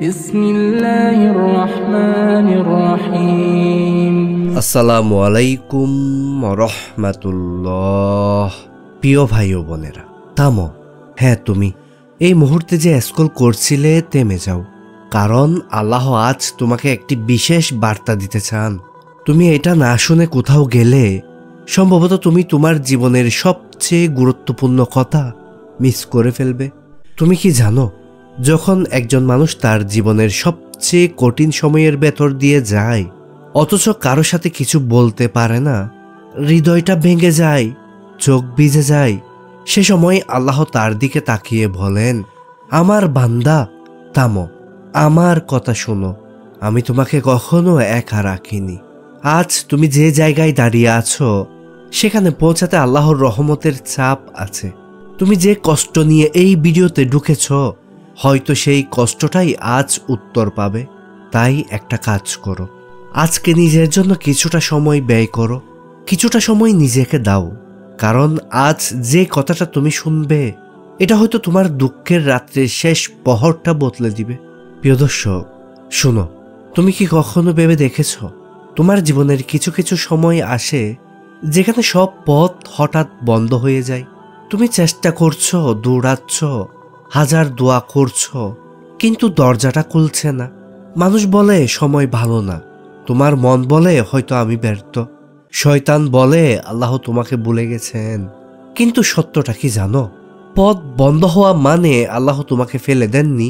বিসমিল্লাহির রহমানির রহিম। আসসালামু আলাইকুম রহমাতুল্লাহ। প্রিয় ভাই ও বোনেরা, থামো। হ্যাঁ, তুমি এই মুহূর্তে যে স্ক্রল করছিলে থেমে যাও, কারণ আল্লাহ আজ তোমাকে একটি বিশেষ বার্তা দিতে চান। তুমি এটা না শুনে কোথাও গেলে সম্ভবত তুমি তোমার জীবনের সবচেয়ে গুরুত্বপূর্ণ কথা মিস করে ফেলবে। তুমি কি জানো, যখন একজন মানুষ তার জীবনের সবচেয়ে কঠিন সময়ের ভেতর দিয়ে যায়, অথচ কারো সাথে কিছু বলতে পারে না, হৃদয়টা ভেঙে যায়, চোখ ভিজে যায়, সে সময় আল্লাহ তার দিকে তাকিয়ে বলেন, আমার বান্দা, থামো, আমার কথা শোনো, আমি তোমাকে কখনো একা রাখিনি। আজ তুমি যে জায়গায় দাঁড়িয়ে আছো সেখানে পৌঁছাতে আল্লাহর রহমতের চাপ আছে। তুমি যে কষ্ট নিয়ে এই ভিডিওতে ঢুকেছ, হয়তো সেই কষ্টটাই আজ উত্তর পাবে। তাই একটা কাজ করো, আজকে নিজের জন্য কিছুটা সময় ব্যয় করো, কিছুটা সময় নিজেকে দাও, কারণ আজ যে কথাটা তুমি শুনবে এটা হয়তো তোমার দুঃখের রাত্রের শেষ প্রহরটা বদলে দিবে। প্রিয় দর্শক, শুনো, তুমি কি কখনো ভেবে দেখেছ, তোমার জীবনের কিছু কিছু সময় আসে যেখানে সব পথ হঠাৎ বন্ধ হয়ে যায়। তুমি চেষ্টা করছো, দৌড়াচ্ছ, হাজার দোয়া করছো, কিন্তু দরজাটা খুলছে না। মানুষ বলে সময় ভালো না, তোমার মন বলে হয়তো আমি ব্যর্থ, শয়তান বলে আল্লাহ তোমাকে ভুলে গেছেন। কিন্তু সত্যটা কি জানো, পথ বন্ধ হওয়া মানে আল্লাহ তোমাকে ফেলে দেননি,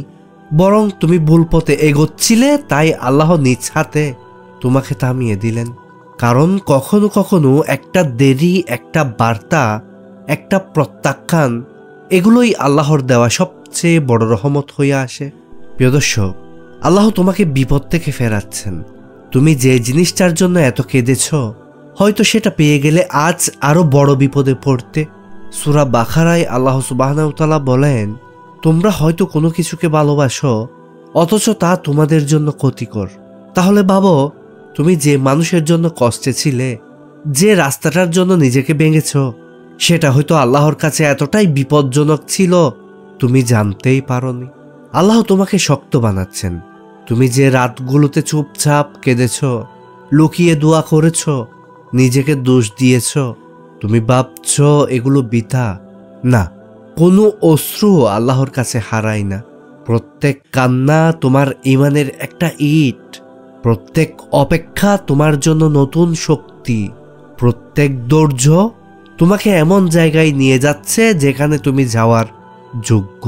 বরং তুমি ভুল পথে এগোচ্ছিলে, তাই আল্লাহ নিজ হাতে তোমাকে থামিয়ে দিলেন। কারণ কখনো কখনো একটা দেরি, একটা বার্তা, একটা প্রত্যাখ্যান, এগুলোই আল্লাহর দেওয়া সবচেয়ে বড় রহমত হয়ে আসে। প্রিয় দর্শক, আল্লাহ তোমাকে বিপদ থেকে ফেরাচ্ছেন। তুমি যে জিনিসটার জন্য এত কেঁদেছ, হয়তো সেটা পেয়ে গেলে আজ আরো বড় বিপদে পড়তে। সূরা বাকারায় আল্লাহ সুবহানাহু ওয়া তাআলা বলেন, তোমরা হয়তো কোনো কিছুকে ভালোবাসো অথচ তা তোমাদের জন্য ক্ষতিকর। তাহলে ভাবো, তুমি যে মানুষের জন্য কষ্টে ছিলে, যে রাস্তাটার জন্য নিজেকে ভেঙেছ, সেটা হয়তো আল্লাহর কাছে এতটাই বিপজ্জনক ছিল তুমি জানতেই পারোনি। আল্লাহ তোমাকে শক্ত বানাচ্ছেন। তুমি যে রাতগুলোতে চুপচাপ কেঁদেছ, লুকিয়ে দোয়া করেছ, নিজেকে দোষ দিয়েছ, তুমি ভাবছ এগুলো বৃথা। না, কোনো অশ্রু আল্লাহর কাছে হারায় না। প্রত্যেক কান্না তোমার ঈমানের একটা ইট, প্রত্যেক অপেক্ষা তোমার জন্য নতুন শক্তি, প্রত্যেক ধৈর্য তোমাকে এমন জায়গায় নিয়ে যাচ্ছে যেখানে তুমি যাওয়ার যোগ্য।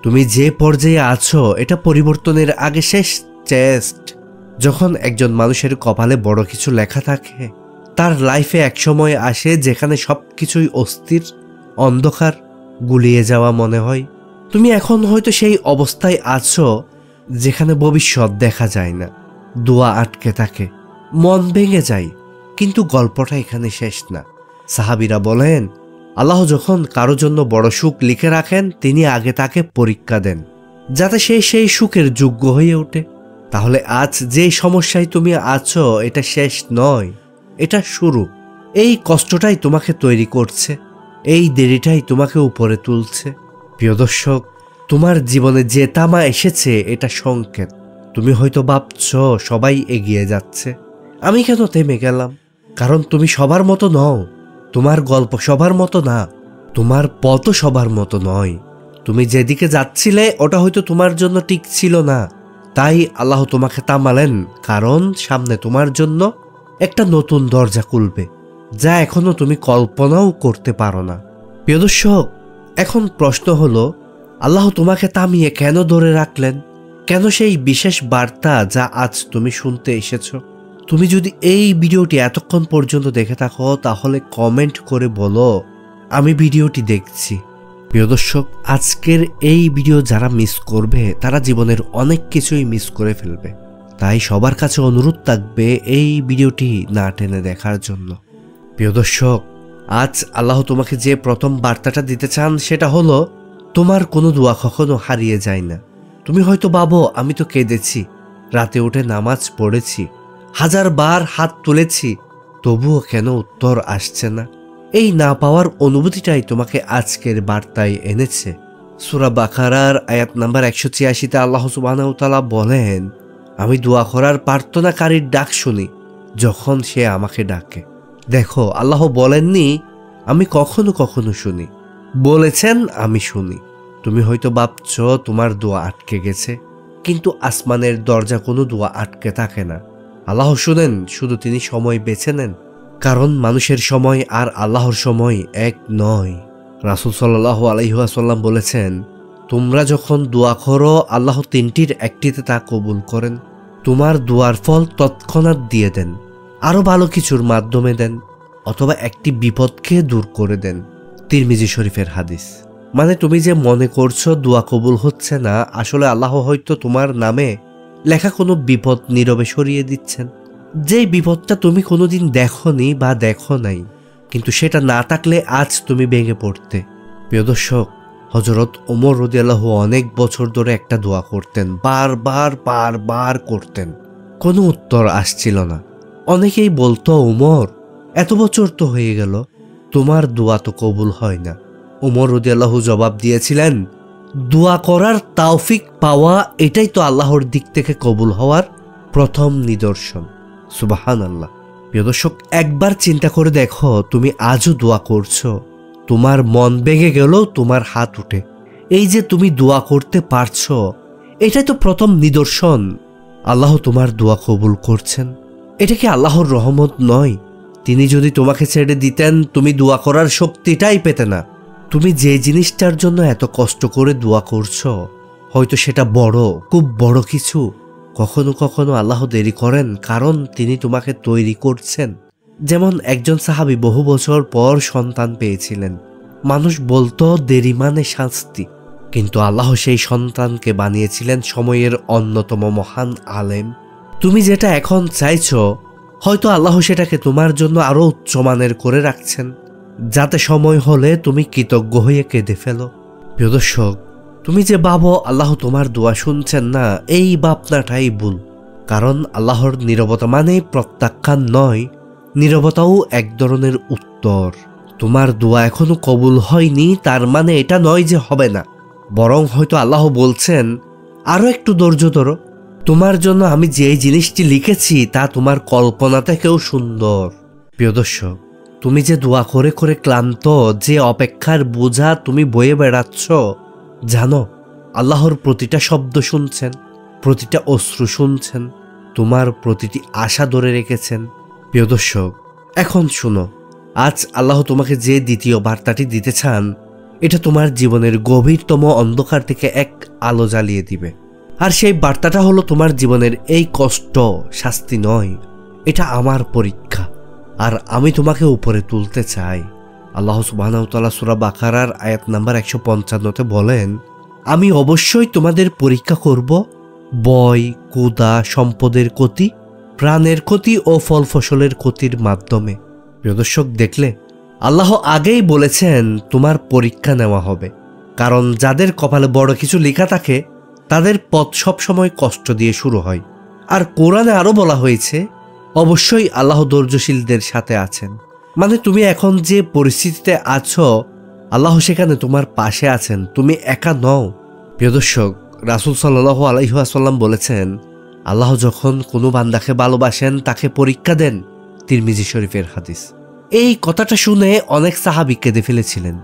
তুমি যে পর্যায়ে আছো এটা পরিবর্তনের আগে শেষ টেস্ট। যখন একজন মানুষের কপালে বড় কিছু লেখা থাকে, তার লাইফে এক সময় আসে যেখানে সবকিছুই অস্থির, অন্ধকার, গুলিয়ে যাওয়া মনে হয়। তুমি এখন হয়তো সেই অবস্থায় আছো যেখানে ভবিষ্যৎ দেখা যায় না, দোয়া আটকে থাকে, মন ভেঙে যায়। কিন্তু গল্পটা এখানে শেষ না। সাহাবীরা বলেন, আল্লাহ যখন কারো জন্য বড় সুখ লিখে রাখেন, তিনি আগে তাকে পরীক্ষা দেন যাতে সে সেই সুখের যোগ্য হয়ে ওঠে। তাহলে আজ যে সমস্যায় তুমি আছো এটা শেষ নয়, এটা শুরু। এই কষ্টটাই তোমাকে তৈরি করছে, এই দেরিটাই তোমাকে উপরে তুলছে। প্রিয় দর্শক, তোমার জীবনে যে তামা এসেছে এটা সংকেত। তুমি হয়তো ভাবছ সবাই এগিয়ে যাচ্ছে, আমি কেন থেমে গেলাম? কারণ তুমি সবার মতো নও, তোমার গল্প সবার মতো না, তোমার পথও সবার মতো নয়। তুমি যেদিকে যাচ্ছিলে ওটা হয়তো তোমার জন্য ঠিক ছিল না, তাই আল্লাহ তোমাকে থামালেন, কারণ সামনে তোমার জন্য একটা নতুন দরজা খুলবে যা এখনো তুমি কল্পনাও করতে পারো না। প্রিয় দর্শক, এখন প্রশ্ন হলো, আল্লাহ তোমাকে থামিয়ে কেন ধরে রাখলেন? কেন সেই বিশেষ বার্তা যা আজ তুমি শুনতে এসেছো? তুমি যদি এই ভিডিওটি এতক্ষণ পর্যন্ত দেখে থাকো তাহলে কমেন্ট করে বলো, আমি ভিডিওটি দেখছি। প্রিয় দর্শক, আজকের এই ভিডিও যারা মিস করবে তারা জীবনের অনেক কিছুই মিস করে ফেলবে। তাই সবার কাছে অনুরোধ থাকবে এই ভিডিওটি না টেনে দেখার জন্য। প্রিয় দর্শক, আজ আল্লাহ তোমাকে যে প্রথম বার্তাটা দিতে চান সেটা হলো, তোমার কোনো দোয়া কখনো হারিয়ে যায় না। তুমি হয়তো ভাবো, আমি তো কেঁদেছি, রাতে উঠে নামাজ পড়েছি, হাজার বার হাত তুলেছি, তবুও কেন উত্তর আসছে না? এই না পাওয়ার অনুভূতিটাই তোমাকে আজকের বার্তায় এনেছে। সূরা বাকারার আয়াত নাম্বার 186-তে আল্লাহ সুবহানাহু ওয়া তাআলা বলেন, আমি দোয়া করার প্রার্থনাকারীর ডাক শুনি যখন সে আমাকে ডাকে। দেখো, আল্লাহ বলেননি আমি কখনো কখনো শুনি, বলেছেন আমি শুনি। তুমি হয়তো ভাবছ তোমার দোয়া আটকে গেছে, কিন্তু আসমানের দরজা কোনো দোয়া আটকে থাকে না। আল্লাহ শুনেন, শুধু তিনি সময় বেছে নেন, কারণ মানুষের সময় আর আল্লাহর সময় এক নয়। রাসূল সাল্লাল্লাহু আলাইহি ওয়াসাল্লাম বলেছেন, তোমরা যখন দোয়া করো আল্লাহ তিনটির একটিতে তা কবুল করেন। তোমার দোয়ার ফল তৎক্ষণাৎ দিয়ে দেন, আরো ভালো কিছুর মাধ্যমে দেন, অথবা একটি বিপদকে দূর করে দেন। তিরমিজি শরীফের হাদিস। মানে তুমি যে মনে করছো দোয়া কবুল হচ্ছে না, আসলে আল্লাহ হয়তো তোমার নামে লেখা কোনো বিপদ নীরবে সরিয়ে দিচ্ছেন, যেই বিপদটা তুমি কোনোদিন দেখোনি বা দেখো নাই, কিন্তু সেটা না থাকলে আজ তুমি ভেঙে পড়তে। প্রিয় দর্শক, হযরত ওমর রাদিয়াল্লাহু অনেক বছর ধরে একটা দোয়া করতেন, বারবার করতেন, কোনো উত্তর আসছিল না। অনেকেই বলতো, ওমর এত বছর তো হয়ে গেল, তোমার দোয়া তো কবুল হয় না। ওমর রাদিয়াল্লাহু জবাব দিয়েছিলেন, দোয়া করার তৌফিক পাওয়া এটাই তো আল্লাহর দিক থেকে কবুল হওয়ার প্রথম নিদর্শন। সুবহানাল্লাহ। প্রিয় দর্শক, একবার চিন্তা করে দেখো, তুমি আজও দোয়া করছো, তোমার মন ভেঙে গেল তোমার হাত উঠে, এই যে তুমি দোয়া করতে পারছো, এটাই তো প্রথম নিদর্শন আল্লাহ তোমার দোয়া কবুল করছেন। এটা কি আল্লাহর রহমত নয়? তিনি যদি তোমাকে ছেড়ে দিতেন, তুমি দোয়া করার শক্তিটাই পেতে না। তুমি যে জিনিসটার জন্য এত কষ্ট করে দোয়া করছো, হয়তো সেটা বড়, খুব বড় কিছু। কখনো কখনো আল্লাহ দেরি করেন, কারণ তিনি তোমাকে তৈরি করছেন। যেমন একজন সাহাবী বহু বছর পর সন্তান পেয়েছিলেন। মানুষ বলতো দেরি মানে শাস্তি, কিন্তু আল্লাহ সেই সন্তানকে বানিয়েছিলেন সময়ের অন্যতম মহান আলেম। তুমি যেটা এখন চাইছো, হয়তো আল্লাহ সেটাকে তোমার জন্য আরো উচ্চমানের করে রাখছেন, যাতে সময় হলে তুমি কৃতজ্ঞ হয়ে কেঁদে ফেলো। প্রিয় দর্শক, তুমি যে ভাবো আল্লাহ তোমার দোয়া শুনছেন না, এই ভাবনাটাই ভুল। কারণ আল্লাহর নীরবতা মানে প্রত্যাখ্যান নয়, নীরবতাও এক ধরনের উত্তর। তোমার দোয়া এখনো কবুল হয়নি তার মানে এটা নয় যে হবে না, বরং হয়তো আল্লাহ বলছেন আরো একটু ধৈর্য ধরো, তোমার জন্য আমি যে জিনিসটি লিখেছি তা তোমার কল্পনা থেকেও সুন্দর। প্রিয় দর্শক, তুমি যে দোয়া করে করে ক্লান্ত, যে অপেক্ষার বোঝা তুমি বয়ে বেড়াচ্ছ, জানো আল্লাহর প্রতিটা শব্দ শুনছেন, প্রতিটা অশ্রু শুনছেন, তোমার প্রতিটি আশা ধরে রেখেছেন। প্রিয় দর্শক, এখন শুনো, আজ আল্লাহ তোমাকে যে দ্বিতীয় বার্তাটি দিতে চান, এটা তোমার জীবনের গভীরতম অন্ধকার থেকে এক আলো জ্বালিয়ে দিবে। আর সেই বার্তাটা হলো, তোমার জীবনের এই কষ্ট শাস্তি নয়, এটা আমার পরীক্ষা, আর আমি তোমাকে উপরে তুলতে চাই। আল্লাহ সুবহানাহু ওয়া তাআলা সূরা বাকারার আয়াত নাম্বার 155-তে বলেন, আমি অবশ্যই তোমাদের পরীক্ষা করব ভয়, ক্ষুধা, সম্পদের ক্ষতি, প্রাণের ক্ষতি ও ফল ফসলের ক্ষতির মাধ্যমে। প্রিয় দর্শক, দেখলে আল্লাহ আগেই বলেছেন তোমার পরীক্ষা নেওয়া হবে, কারণ যাদের কপালে বড় কিছু লেখা থাকে তাদের পথ সবসময় কষ্ট দিয়ে শুরু হয়। আর কোরআনে আরো বলা হয়েছে, অবশ্যই আল্লাহ ধৈর্যশীলদের সাথে আছেন। মানে তুমি এখন যে পরিস্থিতিতে আছো, আল্লাহ সেখানে তোমার পাশে আছেন, তুমি একা নও। প্রিয় দর্শক, রাসূল সাল্লাল্লাহু আলাইহি ওয়াসাল্লাম বলেছেন, আল্লাহ যখন কোনো বান্দাকে ভালোবাসেন তাকে পরীক্ষা দেন। তিরমিজি শরীফের হাদিস। এই কথাটা শুনে অনেক সাহাবী কেঁদে ফেলেছিলেন,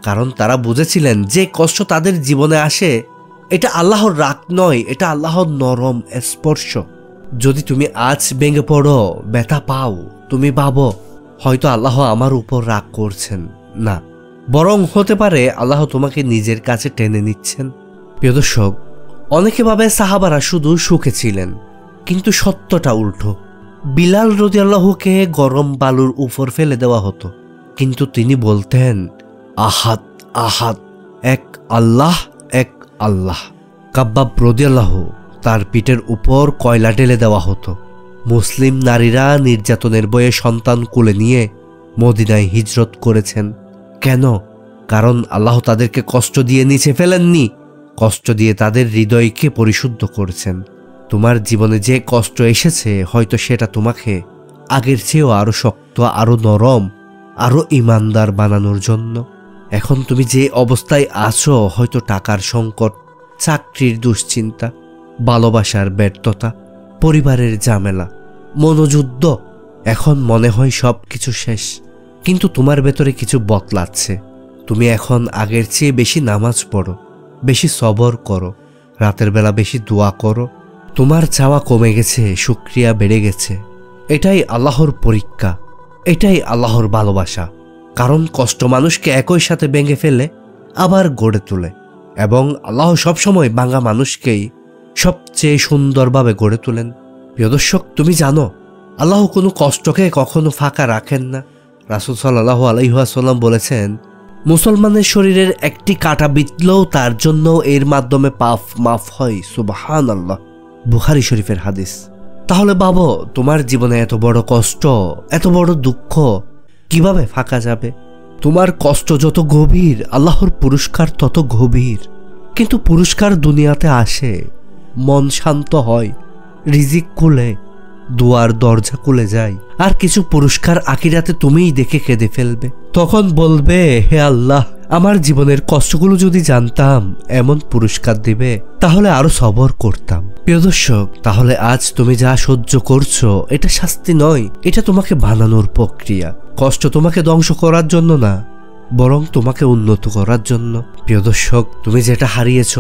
কারণ তারা বুঝেছিলেন যে কষ্ট তাদের জীবনে আসে এটা আল্লাহর রাগ নয়, এটা আল্লাহর নরম স্পর্শ। যদি তুমি আজ ভেঙে পড়ো, ব্যথা পাও, তুমি ভাবো হয়তো আল্লাহ আমার উপর রাগ করছেন, না, বরং হতে পারে আল্লাহ তোমাকে নিজের কাছে টেনে নিচ্ছেন। প্রিয় দর্শক, অনেকে ভাবে সাহাবারা শুধু সুখে ছিলেন, কিন্তু সত্যটা উল্টো। বিলাল রাদিয়াল্লাহুকে গরম বালুর উপর ফেলে দেওয়া হতো, কিন্তু তিনি বলতেন আহাদ আহাদ, এক আল্লাহ, এক আল্লাহ। কাব্বাব রাদিয়াল্লাহু, তার পিঠের উপর কয়লা ঢেলে দেওয়া হতো। মুসলিম নারীরা নির্যাতনের ভয়ে সন্তান কোলে নিয়ে মদিনায় হিজরত করেছেন। কেন? কারণ আল্লাহ তাদেরকে কষ্ট দিয়ে নিচে ফেলেননি, কষ্ট দিয়ে তাদের হৃদয়কে পরিশুদ্ধ করেছেন। তোমার জীবনে যে কষ্ট এসেছে, হয়তো সেটা তোমাকে আগের চেয়েও আরো শক্ত, আরো নরম, আরো ইমানদার বানানোর জন্য। এখন তুমি যে অবস্থায় আছো, হয়তো টাকার সংকট, চাকরির দুশ্চিন্তা, ভালোবাসার ব্যর্থতা, পরিবারের ঝামেলা, মনোযুদ্ধ, এখন মনে হয় সব কিছু শেষ। কিন্তু তোমার ভেতরে কিছু বদলাচ্ছে। তুমি এখন আগের চেয়ে বেশি নামাজ পড়ো, বেশি সবর করো, রাতের বেলা বেশি দোয়া করো। তোমার চাওয়া কমে গেছে, শুকরিয়া বেড়ে গেছে। এটাই আল্লাহর পরীক্ষা, এটাই আল্লাহর ভালোবাসা। কারণ কষ্ট মানুষকে একই সাথে ভেঙে ফেলে আবার গড়ে তোলে, এবং আল্লাহ সবসময় ভাঙা মানুষকেই সবচেয়ে সুন্দরভাবে গড়ে তোলেন। প্রিয় দর্শক, তুমি জানো আল্লাহ কোনো কষ্টকে কখনো ফাঁকা রাখেন না। রাসূল সাল্লাল্লাহু আলাইহি ওয়াসাল্লাম বলেছেন, মুসলমানের শরীরের একটি কাঁটা বিঁধলেও তার জন্য এর মাধ্যমে পাপ মাফ হয়। সুবহানাল্লাহ, বুখারী শরীফের হাদিস। তাহলে ভাবো, তোমার জীবনে এত বড় কষ্ট, এত বড় দুঃখ কিভাবে ফাঁকা যাবে? তোমার কষ্ট যত গভীর, আল্লাহর পুরস্কার তত গভীর। কিন্তু পুরস্কার দুনিয়াতে আসে, মন শান্ত হয়, রিজিক খুলে, দুয়ার দরজা খুলে যায়। আর কিছু পুরস্কার আখিরাতে তুমিই দেখে কেঁদে ফেলবে। তখন বলবে, হে আল্লাহ, আমার জীবনের কষ্টগুলো যদি জানতাম এমন পুরস্কার দিবে, তাহলে আরো সবর করতাম। প্রিয় দর্শক, তাহলে আজ তুমি যা সহ্য করছো, এটা শাস্তি নয়, এটা তোমাকে বানানোর প্রক্রিয়া। কষ্ট তোমাকে ধ্বংস করার জন্য না, বরং তোমাকে উন্নত করার জন্য। প্রিয় দর্শক, তুমি যেটা হারিয়েছ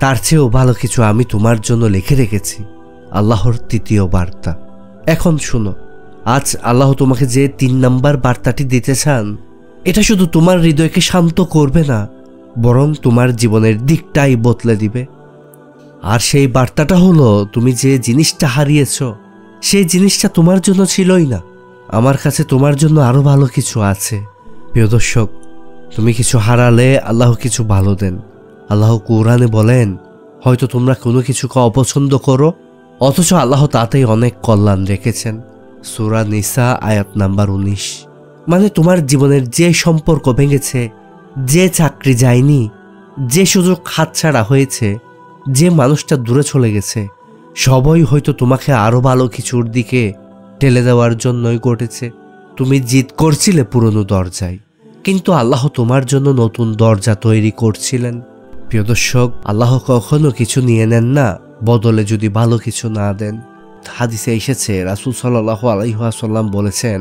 তার চেয়েও ভালো কিছু আমি তোমার জন্য লিখে রেখেছি। আল্লাহর তৃতীয় বার্তা। এখন শুনো, আজ আল্লাহ তোমাকে যে 3 নাম্বার বার্তাটি দিতে চান, এটা শুধু তোমার হৃদয়কে শান্ত করবে না, বরং তোমার জীবনের দিকটাই বদলে দিবে। আর সেই বার্তাটা হলো, তুমি যে জিনিসটা হারিয়েছ সেই জিনিসটা তোমার জন্য ছিলই না। আমার কাছে তোমার জন্য আরো ভালো কিছু আছে। প্রিয় দর্শক, তুমি কিছু হারালে আল্লাহ কিছু ভালো দেন। আল্লাহ কুরআনে বলেন, হয়তো তোমরা কোনো কিছুকে অপছন্দ করো, অথচ আল্লাহ তাতেই অনেক কল্যাণ রেখেছেন। সূরা নিসা আয়াত নাম্বার 19। মানে তোমার জীবনের যে সম্পর্ক ভেঙেছে, যে চাকরি যায়নি, যে সুযোগ হাতছাড়া হয়েছে, যে মানুষটা দূরে চলে গেছে, সবই হয়তো তোমাকে আরো ভালো কিছুর দিকে ঠেলে দেওয়ার জন্যই ঘটেছে। তুমি জিদ করছিলে পুরনো দরজায়, কিন্তু আল্লাহ তোমার জন্য নতুন দরজা তৈরি করছিলেন। প্রিয় দর্শক, আল্লাহ কখনো কিছু নিয়ে নেন না বদলে যদি ভালো কিছু না দেন। হাদিসে এসেছে, রাসূল সাল্লাল্লাহু আলাইহি ওয়াসাল্লাম বলেছেন,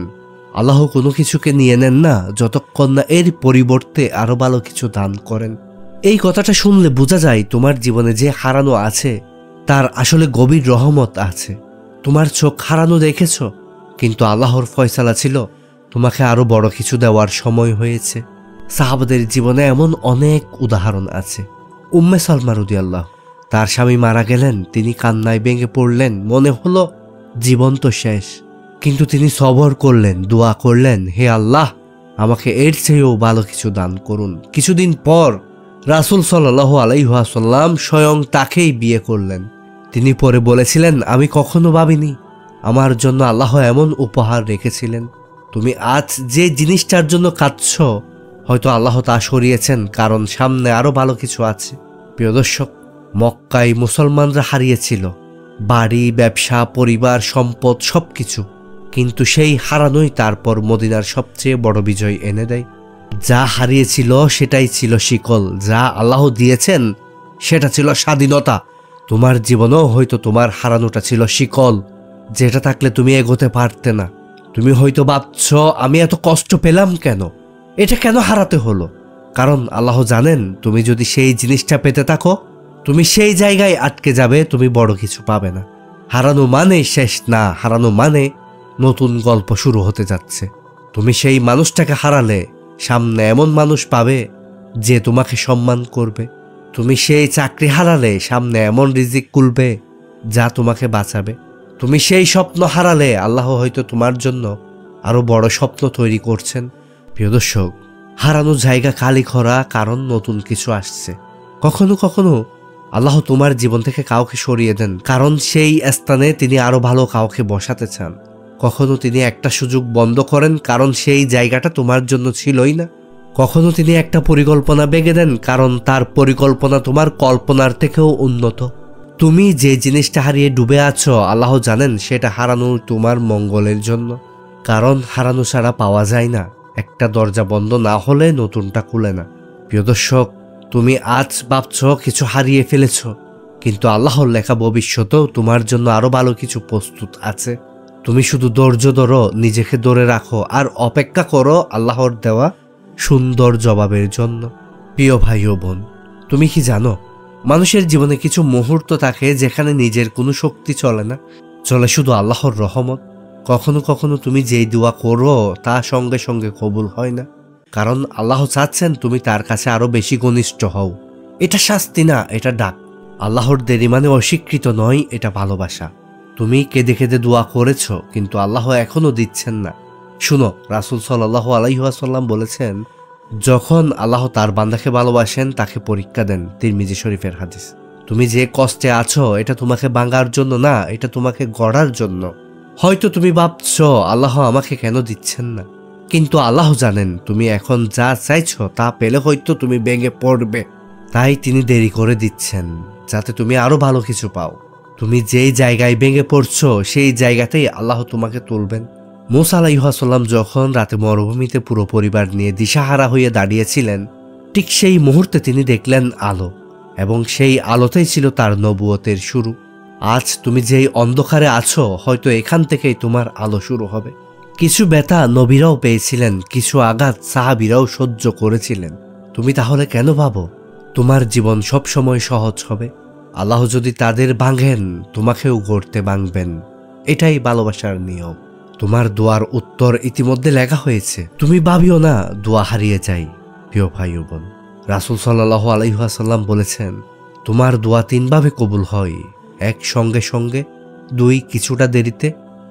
আল্লাহ কোনো কিছুকে নিয়ে নেন না যতক্ষণ না এর পরিবর্তে আরো ভালো কিছু দান করেন। এই কথাটা শুনলে বোঝা যায় তোমার জীবনে যে হারানো আছে তার আসলে গভীর রহমত আছে। তোমার চোখ হারানো দেখেছ, কিন্তু আল্লাহর ফয়সালা ছিল তোমাকে আরো বড় কিছু দেওয়ার সময় হয়েছে। সাহাবাদের জীবনে এমন অনেক উদাহরণ আছে। উম্মে সালমা রাদিয়াল্লাহু, তার স্বামী মারা গেলেন, তিনি কান্নায় ভেঙে পড়লেন, মনে হলো জীবন তো শেষ। কিন্তু তিনি সবর করলেন, দোয়া করলেন, হে আল্লাহ, আমাকে এর চেয়েও ভালো কিছু দান করুন। কিছুদিন পর রাসূল সাল্লাল্লাহু আলাইহি ওয়াসাল্লাম স্বয়ং তাকেই বিয়ে করলেন। তিনি পরে বলেছিলেন, আমি কখনো ভাবিনি আমার জন্য আল্লাহ এমন উপহার রেখেছিলেন। তুমি আজ যে জিনিসটার জন্য কাঁদছ, হয়তো আল্লাহ তা সরিয়েছেন, কারণ সামনে আরো ভালো কিছু আছে। প্রিয় দর্শক, মক্কায় মুসলমানরা হারিয়েছিল বাড়ি, ব্যবসা, পরিবার, সম্পদ, সবকিছু। কিন্তু সেই হারানোই তারপর মদিনার সবচেয়ে বড় বিজয় এনে দেয়। যা হারিয়েছিল সেটাই ছিল শিকল, যা আল্লাহ দিয়েছেন সেটা ছিল স্বাধীনতা। তোমার জীবনেও হয়তো তোমার হারানোটা ছিল শিকল, যেটা থাকলে তুমি এগোতে পারতে না। তুমি হয়তো ভাবছ, আমি এত কষ্ট পেলাম কেন, এটা কেন হারাতে হলো? কারণ আল্লাহ জানেন, তুমি যদি সেই জিনিসটা পেতে থাকো, তুমি সেই জায়গায় আটকে যাবে, তুমি বড় কিছু পাবে না। হারানো মানে শেষ না, হারানো মানে নতুন গল্প শুরু হতে যাচ্ছে। তুমি সেই মানুষটাকে হারালে সামনে এমন মানুষ পাবে যে তোমাকে সম্মান করবে। তুমি সেই চাকরি হারালে সামনে এমন রিজিক খুলবে যা তোমাকে বাঁচাবে। তুমি সেই স্বপ্ন হারালে আল্লাহ হয়তো তোমার জন্য আরো বড় স্বপ্ন তৈরি করছেন। প্রিয় দর্শক, হারানো জায়গা খালি করা, কারণ নতুন কিছু আসছে। কখনো কখনো আল্লাহ তোমার জীবন থেকে কাউকে সরিয়ে দেন, কারণ সেই স্থানে তিনি আরো ভালো কাউকে বসাতে চান। কখনো তিনি একটা সুযোগ বন্ধ করেন, কারণ সেই জায়গাটা তোমার জন্য ছিলই না। কখনো তিনি একটা পরিকল্পনা বেঁধে দেন, কারণ তার পরিকল্পনা তোমার কল্পনার থেকেও উন্নত। তুমি যে জিনিসটা হারিয়ে ডুবে আছো, আল্লাহ জানেন সেটা হারানো তোমার মঙ্গলের জন্য, কারণ হারানো ছাড়া পাওয়া যায় না। একটা দরজা বন্ধ না হলে নতুনটা খুলে না। প্রিয় দর্শক, তুমি আজ ভাবছ কিছু হারিয়ে ফেলেছ, কিন্তু আল্লাহর লেখা ভবিষ্যতেও তোমার জন্য আরো ভালো কিছু প্রস্তুত আছে। তুমি শুধু ধৈর্য ধরো, নিজেকে ধরে রাখো আর অপেক্ষা করো আল্লাহর দেওয়া সুন্দর জবাবের জন্য। প্রিয় ভাই ও বোন, তুমি কি জানো, মানুষের জীবনে কিছু মুহূর্ত থাকে যেখানে নিজের কোনো শক্তি চলে না, চলে শুধু আল্লাহর রহমত। কখনো কখনো তুমি যেই দোয়া করো তা সঙ্গে সঙ্গে কবুল হয় না, কারণ আল্লাহ চাচ্ছেন তুমি তার কাছে আরো বেশি ঘনিষ্ঠ হও। এটা শাস্তি না, এটা ডাক। আল্লাহর দেরি মানে অস্বীকৃত নয়, এটা ভালোবাসা। তুমি কেঁদে কেঁদে দোয়া করেছ, কিন্তু আল্লাহ এখনো দিচ্ছেন না। শুনো, রাসূল সাল্লাল্লাহু আলাইহি ওয়াসাল্লাম বলেছেন, যখন আল্লাহ তার বান্দাকে ভালোবাসেন তাকে পরীক্ষা দেন। তিরমিজি শরীফের হাদিস। তুমি যে কষ্টে আছো এটা তোমাকে ভাঙার জন্য না, এটা তোমাকে গড়ার জন্য। হয়তো তুমি ভাবছো আল্লাহ আমাকে কেন দিচ্ছেন না, কিন্তু আল্লাহ জানেন তুমি এখন যা চাইছো তা পেলে হয়তো তুমি ভেঙে পড়বে। তাই তিনি দেরি করে দিচ্ছেন যাতে তুমি আরো ভালো কিছু পাও। তুমি যেই জায়গায় ভেঙে পড়ছো সেই জায়গাতেই আল্লাহ তোমাকে তুলবেন। মূসা আলাইহিস সালাম যখন রাতে মরুভূমিতে পুরো পরিবার নিয়ে দিশাহারা হয়ে দাঁড়িয়েছিলেন, ঠিক সেই মুহূর্তে তিনি দেখলেন আলো, এবং সেই আলোতেই ছিল তার নবুয়তের শুরু। আজ তুমি যেই অন্ধকারে আছো, হয়তো এখান থেকেই তোমার আলো শুরু হবে। কিছু ব্যথা নবীরাও পেয়েছিলেন, কিছু আঘাত সাহাবীরাও সহ্য করেছিলেন। তুমি তাহলে কেন ভাবো তোমার জীবন সব সময় সহজ হবে? আল্লাহ যদি তাদের ভাঙেন, তোমাকেও গড়তে ভাঙবেন। এটাই ভালোবাসার নিয়ম। তোমার দোয়ার উত্তর ইতিমধ্যে লেখা হয়েছে। তুমি ভাবিও না দোয়া হারিয়ে যাই। প্রিয় ভাই ও বোন, রাসূল সাল্লাল্লাহু আলাইহি ওয়াসাল্লাম বলেছেন, তোমার দোয়া 3 ভাবে কবুল হয়। 1 সঙ্গে সঙ্গে, 2 কিছুটা দেরিতে,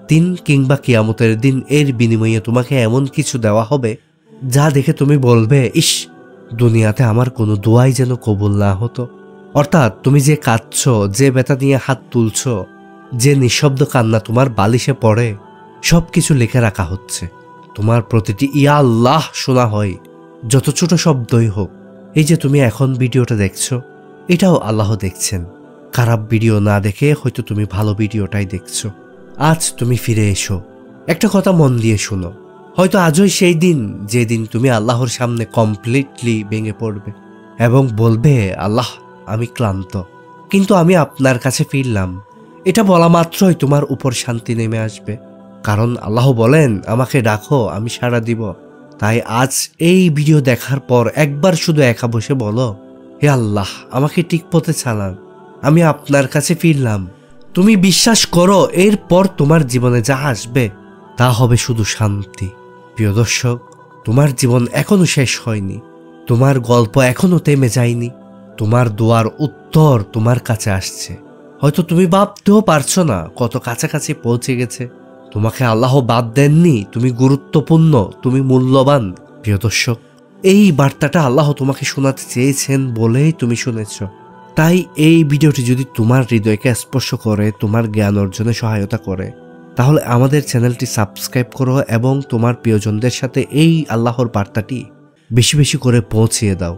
3 কিংবা কিয়ামতের দিন এর বিনিময়ে তোমাকে এমন কিছু দেওয়া হবে যা দেখে তুমি বলবে, ইস, দুনিয়াতে আমার কোনো দোয়াই যেন কবুল না হতো। অর্থাৎ তুমি যে কাঁদছো, যে ব্যথা নিয়ে হাত তুলছো, যে নিঃশব্দ কান্না তোমার বালিশে পড়ে, সবকিছু লিখে রাখা হচ্ছে। তোমার প্রতিটি ইয়া আল্লাহ শোনা হয়, যত ছোট শব্দই হোক। এই যে তুমি এখন ভিডিওটা দেখছো, এটাও আল্লাহ দেখছেন। খারাপ ভিডিও না দেখে হয়তো তুমি ভালো ভিডিওটাই দেখছো। আজ তুমি ফিরে এসো। একটা কথা মন দিয়ে শুনো, হয়তো আজই সেই দিন যেদিন তুমি আল্লাহর সামনে কমপ্লিটলি ভেঙে পড়বে এবং বলবে, আল্লাহ, আমি ক্লান্ত, কিন্তু আমি আপনার কাছে ফিরলাম। এটা বলা মাত্রই তোমার উপর শান্তি নেমে আসবে, কারণ আল্লাহ বলেন, আমাকে ডাকো, আমি সাড়া দিব। তাই আজ এই ভিডিও দেখার পর একবার শুধু একা বসে বলো, হে আল্লাহ, আমাকে ঠিক পথে চালান, আমি আপনার কাছে ফিরলাম। তুমি বিশ্বাস করো, এরপর তোমার জীবনে যা আসবে তা হবে শুধু শান্তি। প্রিয় দর্শক, তোমার জীবন এখনো শেষ হয়নি, তোমার গল্প এখনো থেমে যায়নি। তোমার দোয়ার উত্তর তোমার কাছে আসছে। হয়তো তুমি ভাবতেও পারছো না কত কাছাকাছি পৌঁছে গেছে। তোমাকে আল্লাহ বাদ দেননি, তুমি গুরুত্বপূর্ণ, তুমি মূল্যবান। প্রিয় দর্শক, এই বার্তাটা আল্লাহ তোমাকে শোনাতে চেয়েছেন বলেই তুমি শুনেছ। তাই এই ভিডিওটি যদি তোমার হৃদয়কে স্পর্শ করে, তোমার জ্ঞান অর্জনে সহায়তা করে, তাহলে আমাদের চ্যানেলটি সাবস্ক্রাইব করো এবং তোমার প্রিয়জনদের সাথে এই আল্লাহর বার্তাটি বেশি বেশি করে পৌঁছিয়ে দাও।